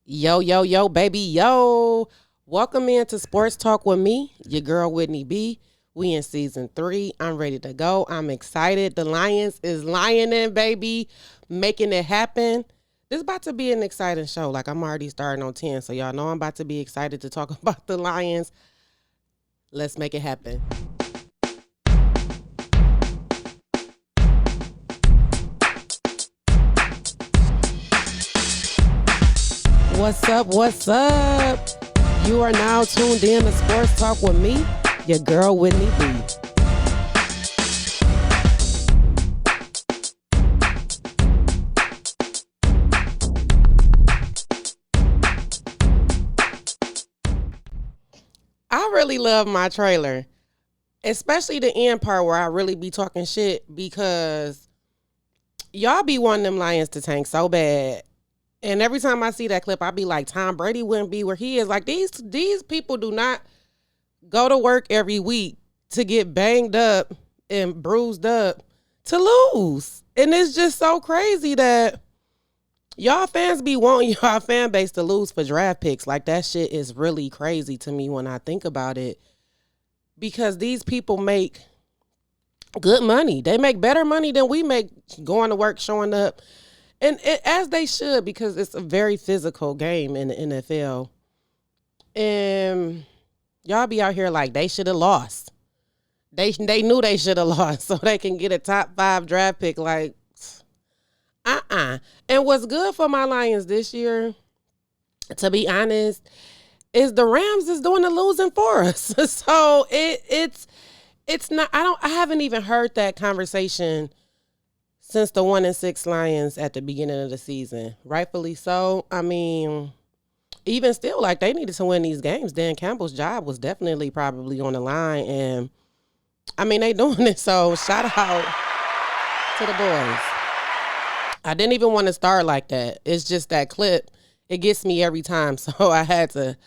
Yo, yo, yo, baby, yo. Welcome into Sports Talk with me, your girl Whitney B. We in season 3. I'm ready to go. I'm excited. The Lions is lioning, baby, making it happen. This is about to be an exciting show. Like, I'm already starting on 10, so y'all know I'm about to be excited to talk about the Lions. Let's make it happen. What's up? What's up? You are now tuned in to Sports Talk with me, your girl Whitney B. I really love my trailer, especially the end part where I really be talking shit because y'all be wanting them Lions to tank so bad. And every time I see that clip, I be like, Tom Brady wouldn't be where he is. Like, these people do not go to work every week to get banged up and bruised up to lose. And it's just so crazy that y'all fans be wanting y'all fan base to lose for draft picks. Like, that shit is really crazy to me when I think about it. Because these people make good money. They make better money than we make going to work, showing up. And as they should, because it's a very physical game in the NFL. And y'all be out here like they should have lost. They knew they should have lost so they can get a top 5 draft pick. Like, And what's good for my Lions this year, to be honest, is the Rams is doing the losing for us. So it's not. I haven't even heard that conversation since the 1-6 Lions at the beginning of the season. Rightfully so. I mean, even still, like, they needed to win these games. Dan Campbell's job was definitely probably on the line. And, I mean, they doing it. So, shout out to the boys. I didn't even want to start like that. It's just that clip. It gets me every time. So, I had to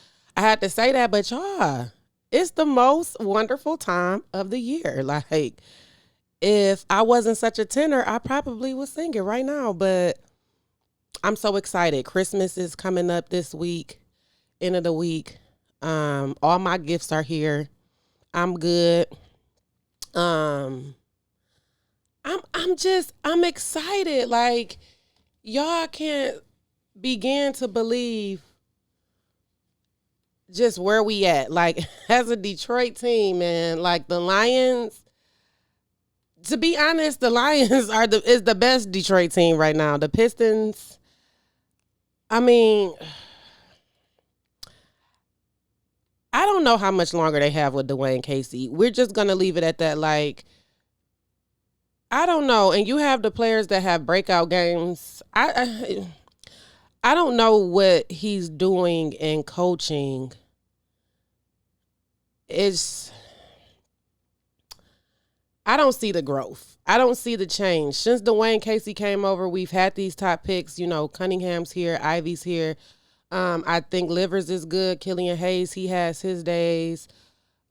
say that. But, y'all, it's the most wonderful time of the year. Like, if I wasn't such a tenor, I probably would sing it right now. But I'm so excited. Christmas is coming up this week, end of the week. All my gifts are here. I'm good. I'm excited. Like, y'all can't begin to believe just where we at. Like, as a Detroit team, man, like the Lions. To be honest, the Lions is the best Detroit team right now. The Pistons, I mean, I don't know how much longer they have with Dwayne Casey. We're just going to leave it at that. Like, I don't know. And you have the players that have breakout games. I don't know what he's doing in coaching. I don't see the growth. I don't see the change. Since Dwayne Casey came over, we've had these top picks. You know, Cunningham's here, Ivy's here. I think Livers is good. Killian Hayes, he has his days.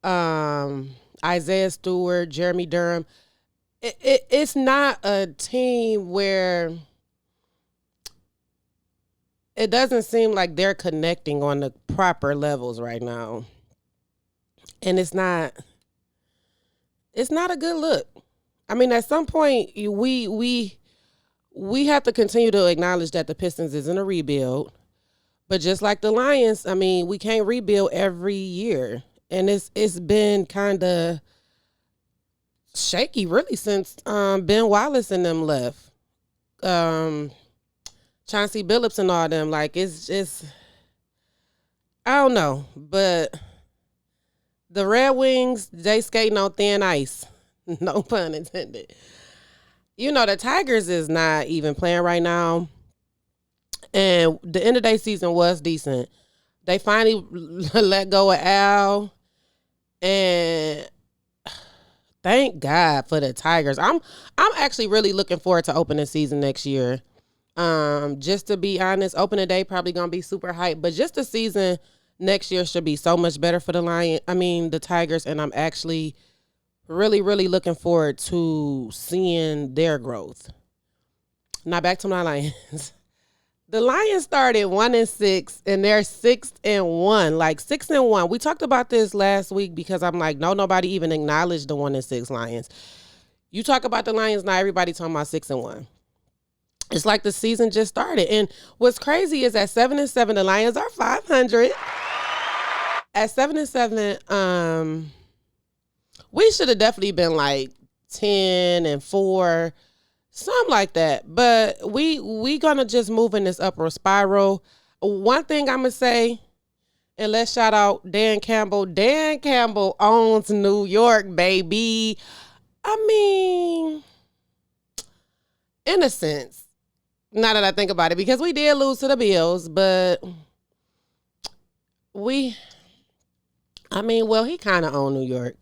Isaiah Stewart, Jeremy Durham. It's not a team where it doesn't seem like they're connecting on the proper levels right now. And it's not a good look. I mean, at some point, we have to continue to acknowledge that the Pistons is in a rebuild. But just like the Lions, I mean, we can't rebuild every year. And it's been kind of shaky, really, since Ben Wallace and them left. Chauncey Billups and all them. Like, it's just, I don't know. But the Red Wings, they skating on thin ice. No pun intended. You know, the Tigers is not even playing right now. And the end of their season was decent. They finally let go of Al. And thank God for the Tigers. I'm actually really looking forward to opening season next year. Just to be honest, opening day probably going to be super hype. But just the season next year should be so much better for the Tigers. And I'm actually really, really looking forward to seeing their growth. Now back to my Lions. The Lions started 1-6, and they're 6-1. Like 6-1. We talked about this last week because I'm like, no, nobody even acknowledged the 1-6 Lions. You talk about the Lions now, everybody talking about 6-1. It's like the season just started. And what's crazy is at 7-7, the Lions are 500. At 7-7, we should have definitely been like 10-4. Something like that. But we gonna just move in this upward spiral. One thing I'm gonna say, and let's shout out Dan Campbell. Dan Campbell owns New York, baby. I mean, in a sense, now that I think about it, because we did lose to the Bills, but he kind of owned New York.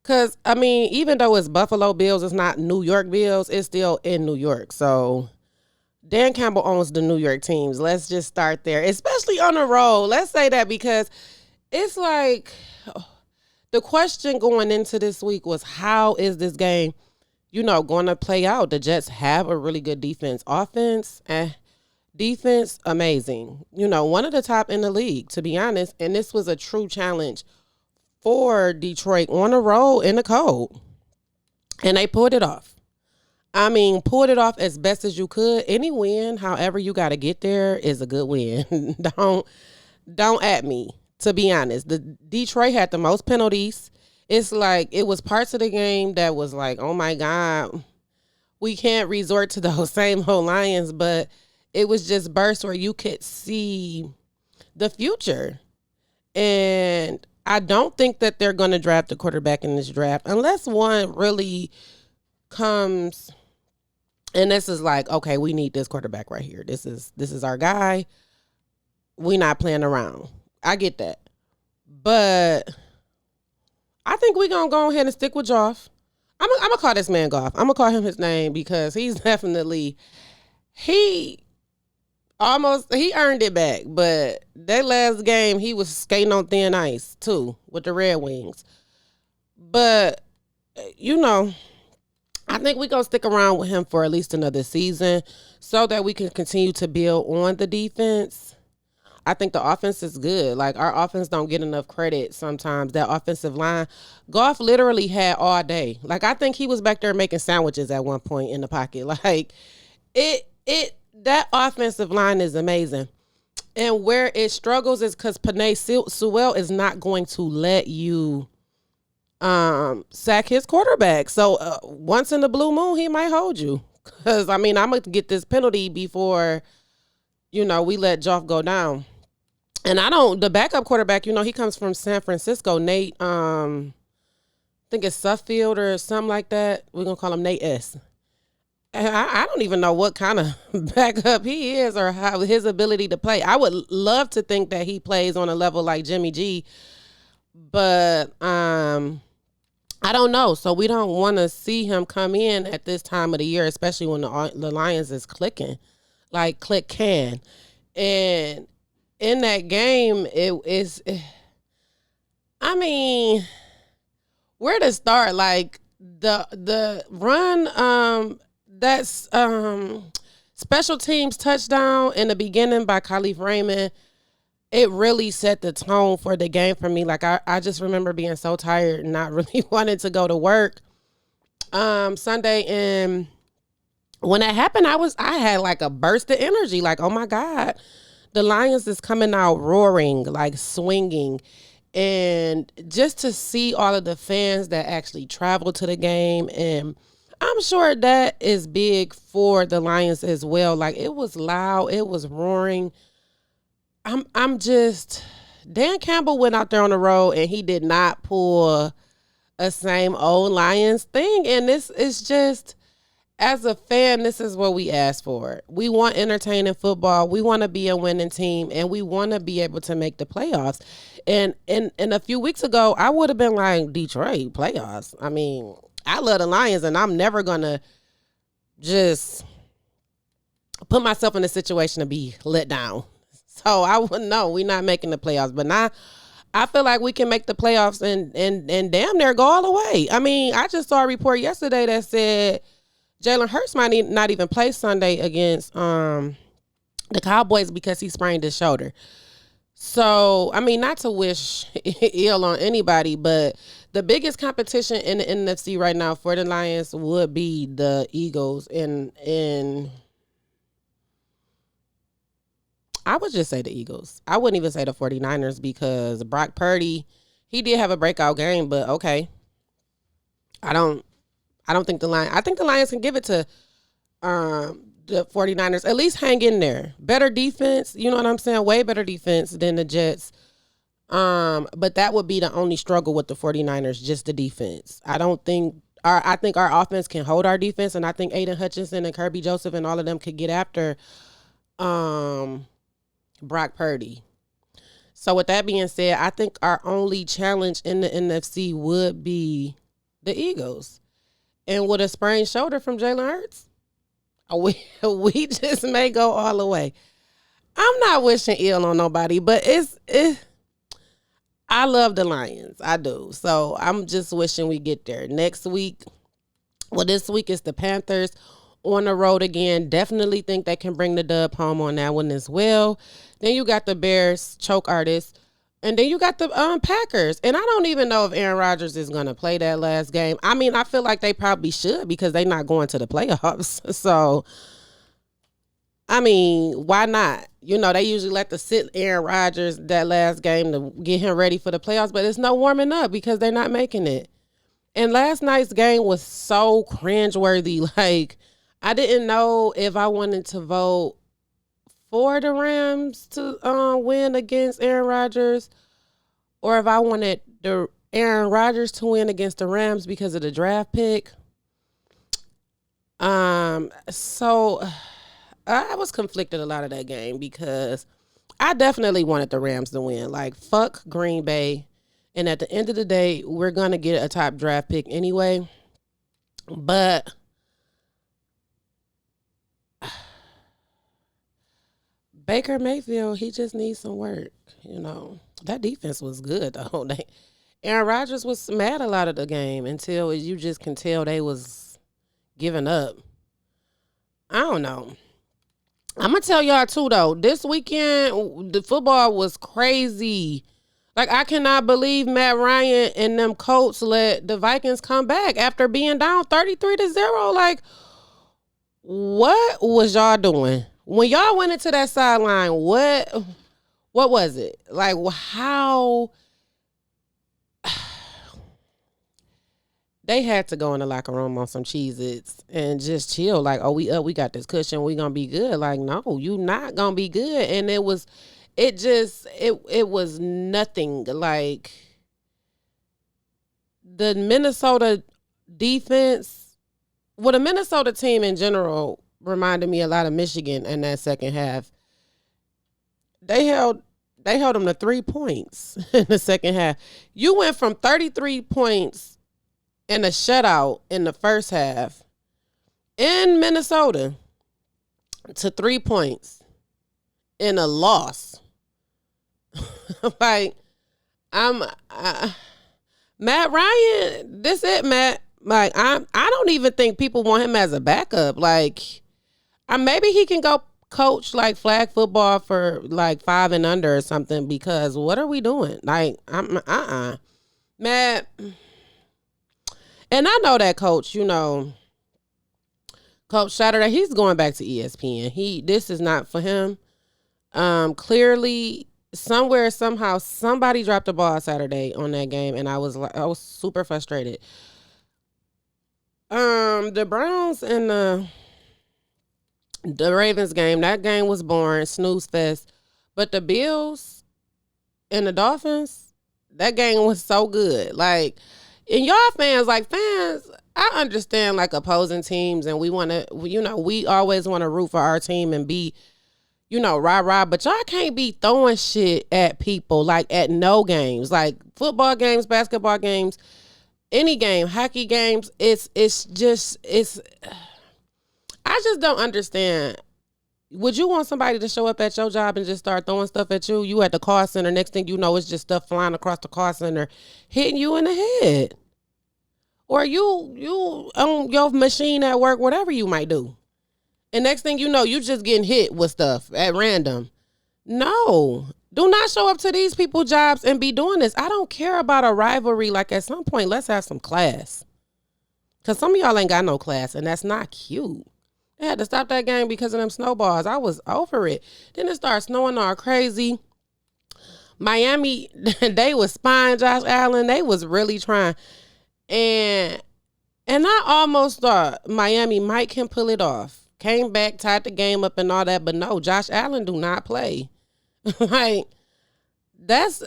Because, even though it's Buffalo Bills, it's not New York Bills, it's still in New York. So, Dan Campbell owns the New York teams. Let's just start there, especially on the road. Let's say that because it's like the question going into this week was, how is this game, going to play out? The Jets have a really good defense. Offense, defense, amazing. One of the top in the league, to be honest. And this was a true challenge for Detroit on the road in the cold. And they pulled it off. Pulled it off as best as you could. Any win, however you got to get there, is a good win. Don't at me, to be honest. The Detroit had the most penalties. It's like it was parts of the game that was like, oh my God, we can't resort to those same old Lions, but it was just bursts where you could see the future. And I don't think that they're going to draft a quarterback in this draft unless one really comes and this is like, okay, we need this quarterback right here. This is our guy. We not playing around. I get that. But I think we're going to go ahead and stick with Goff. I'm going to call this man Goff. I'm going to call him his name because he's definitely, he earned it back, but that last game, he was skating on thin ice, too, with the Red Wings. But, I think we're going to stick around with him for at least another season so that we can continue to build on the defense. I think the offense is good. Like, our offense don't get enough credit sometimes. That offensive line, Goff literally had all day. Like, I think he was back there making sandwiches at one point in the pocket. Like, that offensive line is amazing. And where it struggles is because Penei Sewell is not going to let you sack his quarterback. So once in the blue moon, he might hold you. Because, I'm going to get this penalty before, we let Goff go down. And the backup quarterback, he comes from San Francisco, Nate, I think it's Suffield or something like that. We're going to call him Nate S. I don't even know what kind of backup he is or how his ability to play. I would love to think that he plays on a level like Jimmy G, but I don't know. So we don't want to see him come in at this time of the year, especially when the Lions is clicking, like click can. And in that game, where to start? Like the run, that's special teams touchdown in the beginning by Khalif Raymond. It really set the tone for the game for me. Like I just remember being so tired and not really wanting to go to work Sunday. And when that happened, I had like a burst of energy. Like, oh my God, the Lions is coming out roaring, like swinging. And just to see all of the fans that actually traveled to the game, and I'm sure that is big for the Lions as well. Like, it was loud, it was roaring. Dan Campbell went out there on the road and he did not pull a same old Lions thing. And this is just, as a fan, this is what we ask for. We want entertaining football. We want to be a winning team, and we want to be able to make the playoffs. And a few weeks ago, I would have been like, Detroit, playoffs. I love the Lions, and I'm never going to just put myself in a situation to be let down. So I wouldn't know. We're not making the playoffs. But now I feel like we can make the playoffs and damn near go all the way. I just saw a report yesterday that said Jalen Hurts might not even play Sunday against The Cowboys because he sprained his shoulder. So, I mean, not to wish ill on anybody, but the biggest competition in the NFC right now for the Lions would be the Eagles. And I would just say the Eagles. I wouldn't even say the 49ers because Brock Purdy, he did have a breakout game, but okay. I don't I don't think the Lions I think the Lions can give it to the 49ers. At least hang in there. Better defense, you know what I'm saying? Way better defense than the Jets. But that would be the only struggle with the 49ers, just the defense. I think our offense can hold our defense, and I think Aiden Hutchinson and Kirby Joseph and all of them could get after um Brock Purdy. So with that being said, I think our only challenge in the NFC would be the Eagles. And with a sprained shoulder from Jalen Hurts, we just may go all the way. I'm not wishing ill on nobody, but I love the Lions. I do. So I'm just wishing we get there. Next week, well, this week is the Panthers on the road again. Definitely think they can bring the dub home on that one as well. Then you got the Bears, choke artists. And then you got the Packers. And I don't even know if Aaron Rodgers is going to play that last game. I mean, I feel like they probably should because they're not going to the playoffs. So, I mean, why not? You know, they usually let the sit Aaron Rodgers that last game to get him ready for the playoffs. But it's no warming up because they're not making it. And last night's game was so cringeworthy. Like, I didn't know if I wanted to vote for the Rams to win against Aaron Rodgers, or if I wanted the Aaron Rodgers to win against the Rams because of the draft pick. So I was conflicted a lot of that game because I definitely wanted the Rams to win. Like, fuck Green Bay. And at the end of the day, we're going to get a top draft pick anyway. But Baker Mayfield, he just needs some work. You know, that defense was good though. Aaron Rodgers was mad a lot of the game until you just can tell they was giving up. I don't know. I'm gonna tell y'all too though. This weekend, the football was crazy. Like, I cannot believe Matt Ryan and them Colts let the Vikings come back after being down 33-0. Like, what was y'all doing? When y'all went into that sideline, what was it? Like, how they had to go in the locker room on some Cheez-Its and just chill. Like, oh, we up, we got this cushion, we gonna be good. Like, no, you not gonna be good. And it was nothing. Like, the Minnesota defense, well, the Minnesota team in general reminded me a lot of Michigan in that second half. They held them to 3 points in the second half. You went from 33 points in a shutout in the first half in Minnesota to 3 points in a loss. Like, Matt Ryan, this it, Matt. Like, I don't even think people want him as a backup. Like, maybe he can go coach like flag football for like 5 and under or something, because what are we doing? Like, Matt. And I know that coach, you know, Coach Saturday, he's going back to ESPN. This is not for him. Clearly, somewhere, somehow, somebody dropped the ball Saturday on that game, and I was super frustrated. The Browns and the Ravens game, that game was boring, snooze fest. But the Bills and the Dolphins, that game was so good. Like, and y'all fans, I understand like opposing teams, and we want to, you know, we always want to root for our team and be, you know, rah, but y'all can't be throwing shit at people, like, at no games, like football games, basketball games, any game, hockey games. I just don't understand. Would you want somebody to show up at your job and just start throwing stuff at you? You at the call center, next thing you know, it's just stuff flying across the call center, hitting you in the head. Or you on your machine at work, whatever you might do. And next thing you know, you just getting hit with stuff at random. No. Do not show up to these people's jobs and be doing this. I don't care about a rivalry. Like, at some point, let's have some class. Because some of y'all ain't got no class, and that's not cute. They had to stop that game because of them snowballs. I was over it. Then it started snowing all crazy. Miami, they was spying Josh Allen. They was really trying. And I almost thought Miami might can pull it off. Came back, tied the game up and all that. But no, Josh Allen do not play. Like, these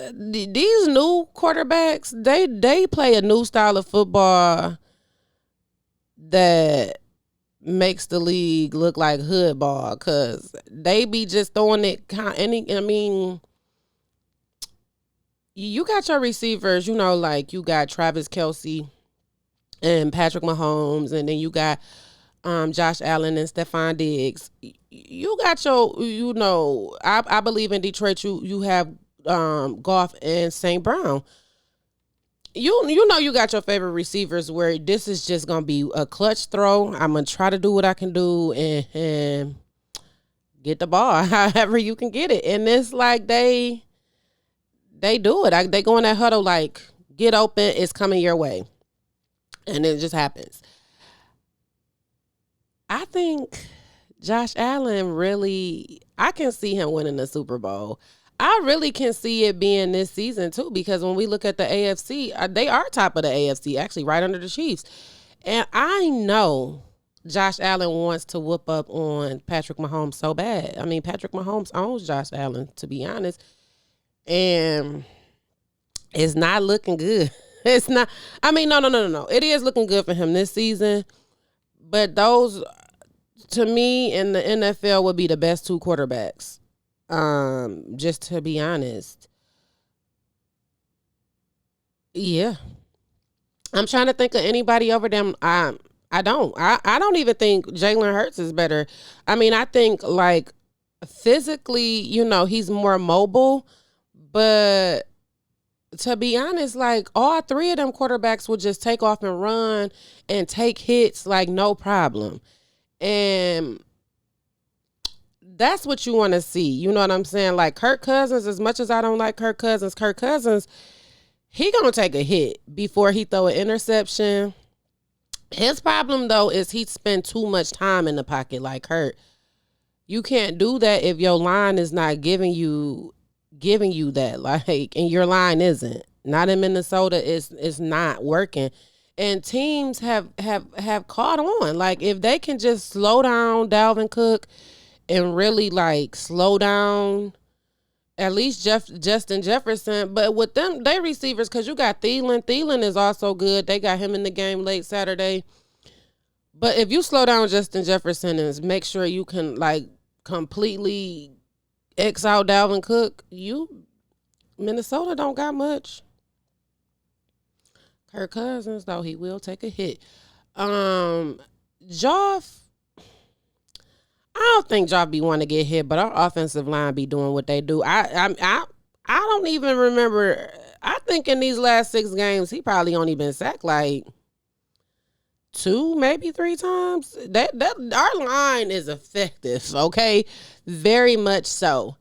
new quarterbacks, they play a new style of football that makes the league look like hood ball, because they be just throwing it. I mean, you got your receivers, like you got Travis Kelce and Patrick Mahomes, and then you got Josh Allen and Stephon Diggs. You got your, I believe in Detroit, you have Goff and St. Brown. You got your favorite receivers where this is just going to be a clutch throw. I'm going to try to do what I can do and get the ball however you can get it. And it's like they do it. They go in that huddle like, get open, it's coming your way. And it just happens. I think Josh Allen really, I can see him winning the Super Bowl. I really can see it being this season, too, because when we look at the AFC, they are top of the AFC, actually, right under the Chiefs. And I know Josh Allen wants to whoop up on Patrick Mahomes so bad. I mean, Patrick Mahomes owns Josh Allen, to be honest. And it's not looking good. It's not. I mean, no. It is looking good for him this season. But those, to me, in the NFL would be the best two quarterbacks. Just to be honest. Yeah. I'm trying to think of anybody over them. I don't. I don't even think Jalen Hurts is better. I mean, I think, like, physically, he's more mobile. But to be honest, like, all three of them quarterbacks would just take off and run and take hits like no problem. And that's what you want to see. You know what I'm saying? Like, Kirk Cousins, as much as I don't like Kirk Cousins, he going to take a hit before he throw an interception. His problem, though, is he spend too much time in the pocket like Kirk. You can't do that if your line is not giving you that, like, and your line isn't. Not in Minnesota, it's not working. And teams have caught on. Like, if they can just slow down Dalvin Cook and really, like, slow down at least Justin Jefferson. But with them, they receivers, because you got Thielen. Thielen is also good. They got him in the game late Saturday. But if you slow down Justin Jefferson and make sure you can, like, completely X out Dalvin Cook, Minnesota don't got much. Kirk Cousins, though, he will take a hit. Joff, I don't think Joff be want to get hit, but our offensive line be doing what they do. I don't even remember. I think in these last 6 games, he probably only been sacked like 2, maybe 3 times. That our line is effective, okay? Very much so.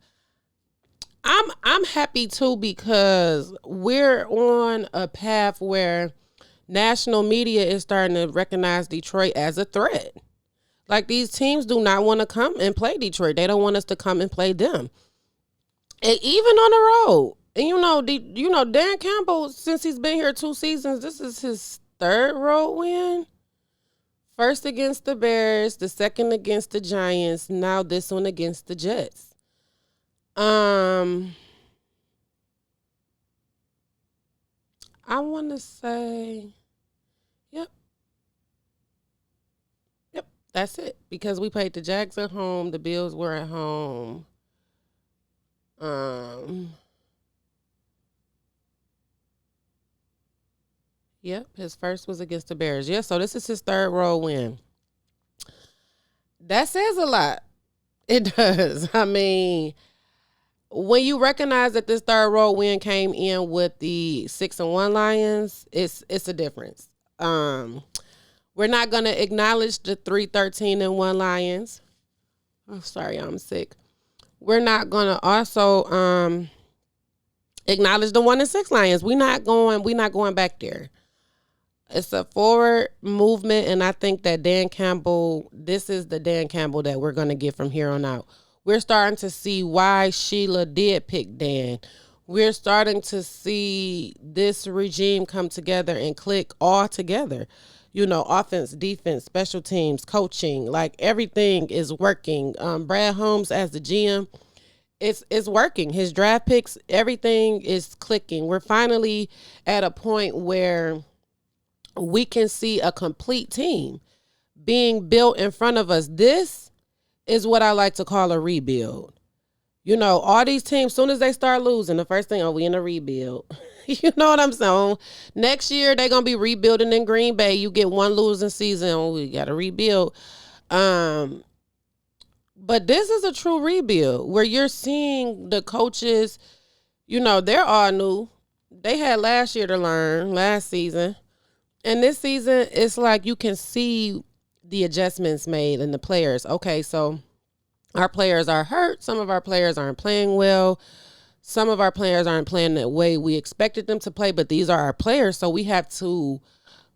I'm happy too, because we're on a path where national media is starting to recognize Detroit as a threat. Like, these teams do not want to come and play Detroit. They don't want us to come and play them. And even on the road. And Dan Campbell, since he's been here 2 seasons, this is his 3rd road win. First against the Bears, the second against the Giants, now this one against the Jets. I want to say, yep, that's it. Because we played the Jags at home, the Bills were at home. Yep, his first was against the Bears. Yeah, so this is his 3rd road win. That says a lot. It does. I mean, when you recognize that this 3rd road win came in with the 6-1 Lions, it's a difference. We're not going to acknowledge the 3-13-1 Lions. Oh, sorry, I'm sick. We're not gonna also acknowledge the 1-6 Lions. We're not going back there. It's a forward movement, and I think that Dan Campbell, this is the Dan Campbell that we're going to get from here on out. We're starting to see why Sheila did pick Dan. We're starting to see this regime come together and click all together. Offense, defense, special teams, coaching, like everything is working. Brad Holmes as the GM, it's working. His draft picks, everything is clicking. We're finally at a point where we can see a complete team being built in front of us. This is what I like to call a rebuild. All these teams, soon as they start losing, the first thing, we in a rebuild. You know what I'm saying? Next year, they're going to be rebuilding in Green Bay. You get one losing season, we got to rebuild. But this is a true rebuild where you're seeing the coaches, they're all new. They had last year to learn, last season. And this season, it's like you can see the adjustments made in the players. Okay, so our players are hurt. Some of our players aren't playing well. Some of our players aren't playing the way we expected them to play, but these are our players. So we have to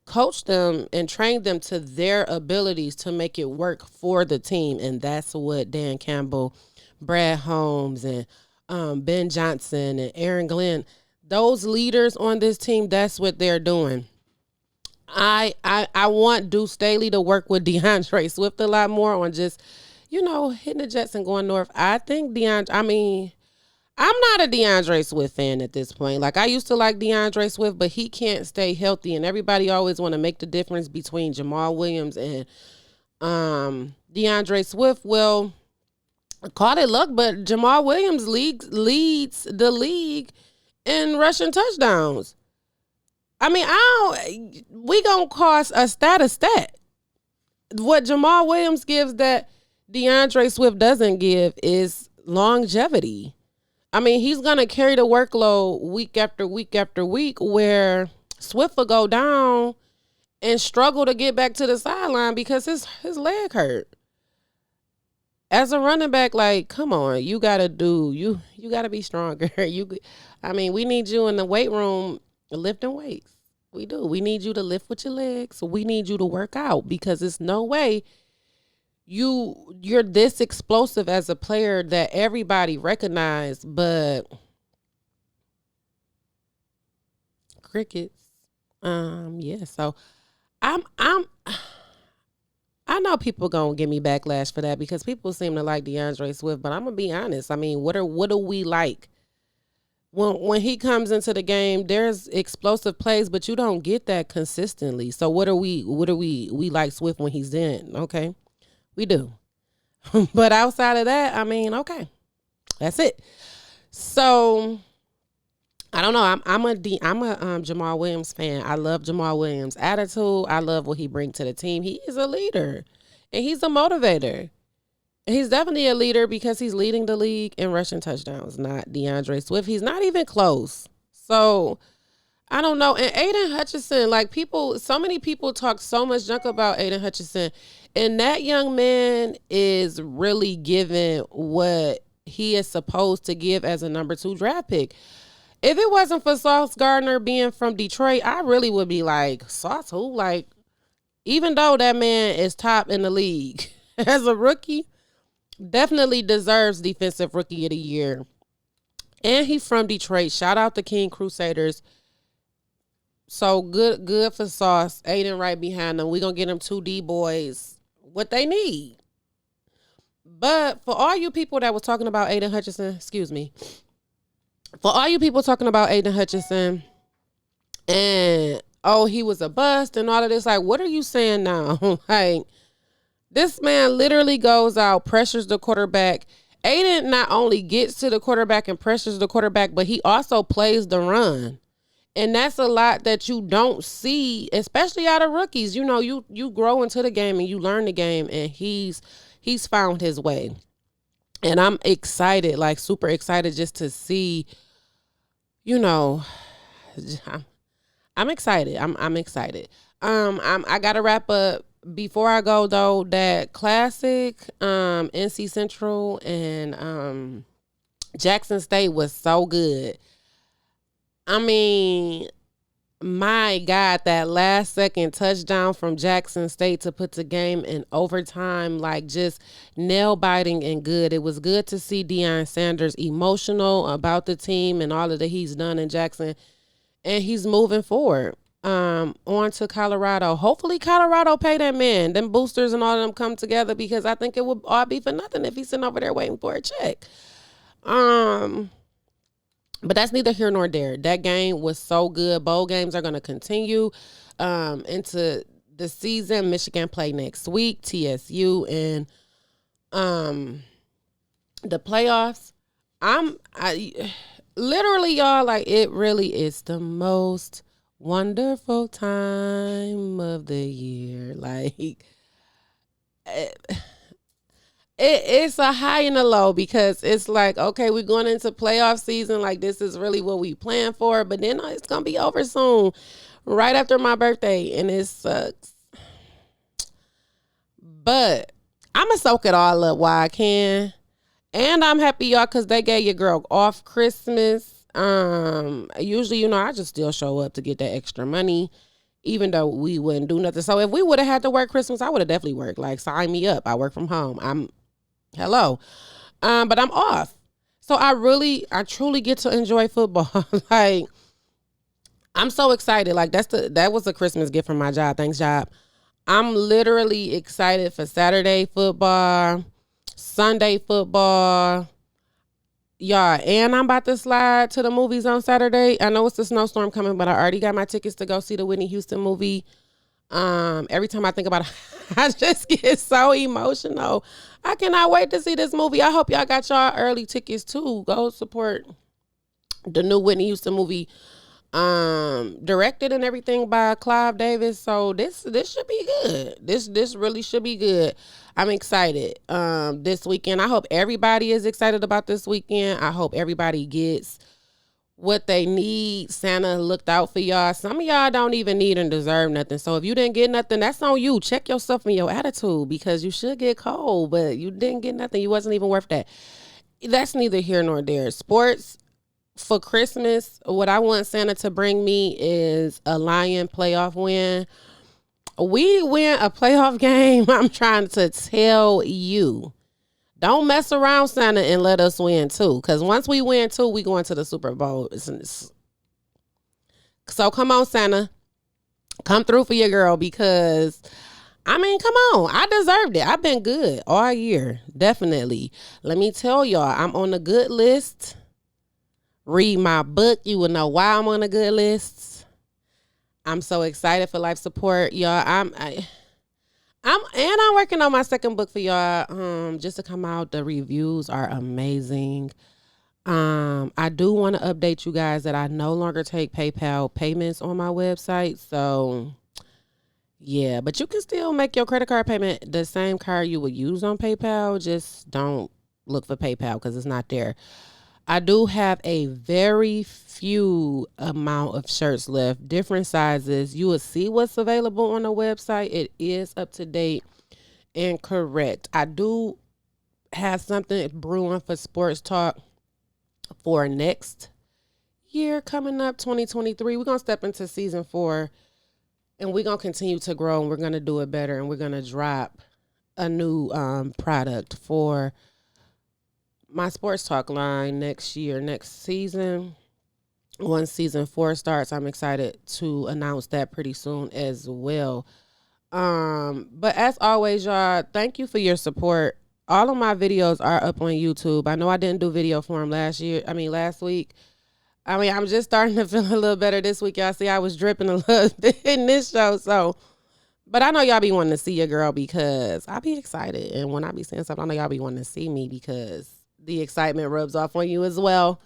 coach them and train them to their abilities to make it work for the team. And that's what Dan Campbell, Brad Holmes, and Ben Johnson and Aaron Glenn, those leaders on this team, that's what they're doing. I want Deuce Staley to work with DeAndre Swift a lot more on just, hitting the Jets and going north. I think I'm not a DeAndre Swift fan at this point. Like, I used to like DeAndre Swift, but he can't stay healthy, and everybody always want to make the difference between Jamal Williams and DeAndre Swift. Well, call it luck, but Jamal Williams leads the league in rushing touchdowns. I mean, we gonna cost a stat. What Jamal Williams gives that DeAndre Swift doesn't give is longevity. I mean, he's gonna carry the workload week after week after week, where Swift will go down and struggle to get back to the sideline because his leg hurt. As a running back, like, come on, you gotta be stronger. We need you in the weight room lifting weights. We do. We need you to lift with your legs. We need you to work out because there's no way you're this explosive as a player that everybody recognized, but crickets. Yeah. So I know people gonna give me backlash for that because people seem to like DeAndre Swift, but I'm gonna be honest. I mean, what do we like? When he comes into the game, there's explosive plays, but you don't get that consistently. So what are we like Swift when he's in? Okay, we do. But outside of that, okay, that's it. So I don't know. I'm a Jamal Williams fan. I love Jamal Williams' attitude. I love what he brings to the team. He is a leader, and he's a motivator. He's definitely a leader because he's leading the league in rushing touchdowns, not DeAndre Swift. He's not even close. So I don't know. And Aiden Hutchinson, so many people talk so much junk about Aiden Hutchinson, and that young man is really giving what he is supposed to give as a number 2 draft pick. If it wasn't for Sauce Gardner being from Detroit, I really would be like, Sauce who? Like, even though that man is top in the league as a rookie, definitely deserves Defensive Rookie of the Year. And he's from Detroit. Shout out the King Crusaders. So good for Sauce. Aiden right behind them. We're going to get them 2 D-boys what they need. But for all you people that was talking about Aiden Hutchinson, for all you people talking about Aiden Hutchinson and, he was a bust and all of this, like, what are you saying now? Like, this man literally goes out, pressures the quarterback. Aiden not only gets to the quarterback and pressures the quarterback, but he also plays the run. And that's a lot that you don't see, especially out of rookies. You grow into the game and you learn the game, and he's found his way. And I'm excited, like super excited just to see, I'm excited. I'm excited. I got to wrap up Before I go though, that classic NC Central and Jackson State was so good. I mean, my God, that last second touchdown from Jackson State to put the game in overtime, like just nail biting and good. It was good to see Deion Sanders emotional about the team and all of that he's done in Jackson, and he's moving forward. On to Colorado. Hopefully, Colorado pay that man. Them boosters and all of them come together because I think it would all be for nothing if he's sitting over there waiting for a check. Um, but that's neither here nor there. That game was so good. Bowl games are going to continue into the season. Michigan play next week. TSU and um, the playoffs. I literally, y'all, like, it really is the most wonderful time of the year. Like, it's a high and a low because it's like, okay, we're going into playoff season. Like, this is really what we plan for. But then it's going to be over soon, right after my birthday. And it sucks. But I'm going to soak it all up while I can. And I'm happy, y'all, because they gave your girl off Christmas. Usually, I just still show up to get that extra money, even though we wouldn't do nothing. So if we would have had to work Christmas, I would have definitely worked. Like, sign me up. I work from home. Hello. But I'm off. So I truly get to enjoy football. Like, I'm so excited. Like, that was a Christmas gift from my job. Thanks, job. I'm literally excited for Saturday football, Sunday football. Y'all, and I'm about to slide to the movies on Saturday. I know it's a snowstorm coming, but I already got my tickets to go see the Whitney Houston movie. Every time I think about it, I just get so emotional. I cannot wait to see this movie. I hope y'all got y'all early tickets too. Go support the new Whitney Houston movie. Directed and everything by Clive Davis. So this should be good. This really should be good. I'm excited. This weekend. I hope everybody is excited about this weekend. I hope everybody gets what they need. Santa looked out for y'all. Some of y'all don't even need and deserve nothing. So if you didn't get nothing, that's on you. Check yourself and your attitude because you should get cold, but you didn't get nothing. You wasn't even worth that. That's neither here nor there. Sports for Christmas, what I want Santa to bring me is a Lion playoff win. We win a playoff game. I'm trying to tell you. Don't mess around, Santa, and let us win too. Because once we win too, we go into the Super Bowl. So come on, Santa. Come through for your girl because, come on. I deserved it. I've been good all year. Definitely. Let me tell y'all, I'm on the good list. Read my book. You will know why I'm on the good list. I'm so excited for life support, y'all. I'm working on my second book for y'all. Just to come out. The reviews are amazing. I do want to update you guys that I no longer take PayPal payments on my website. So yeah, but you can still make your credit card payment the same card you would use on PayPal. Just don't look for PayPal because it's not there. I do have a very few amount of shirts left, different sizes. You will see what's available on the website. It is up to date and correct. I do have something brewing for Sports Talk for next year coming up, 2023. We're going to step into season 4 and we're going to continue to grow and we're going to do it better and we're going to drop a new product for my Sports Talk line next year, next season. Once season 4 starts, I'm excited to announce that pretty soon as well. But as always, y'all, thank you for your support. All of my videos are up on YouTube. I know I didn't do video for them last week. I'm just starting to feel a little better this week. Y'all see I was dripping a little bit in this show. So, but I know y'all be wanting to see your girl because I be excited. And when I be saying something, I know y'all be wanting to see me because the excitement rubs off on you as well.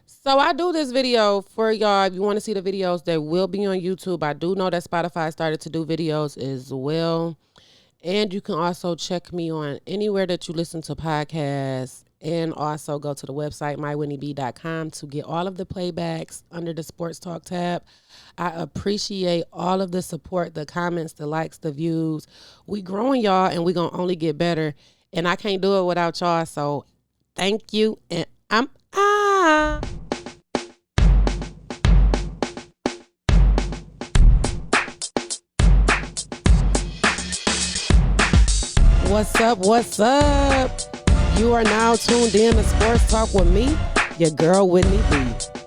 So I do this video for y'all. If you want to see the videos, they will be on YouTube. I do know that Spotify started to do videos as well. And you can also check me on anywhere that you listen to podcasts. And also go to the website, mywhitneyb.com, to get all of the playbacks under the Sports Talk tab. I appreciate all of the support, the comments, the likes, the views. We growing, y'all, and we going to only get better. And I can't do it without y'all. So thank you. And I'm out. What's up? What's up? You are now tuned in to Sports Talk with me, your girl, Whitney B.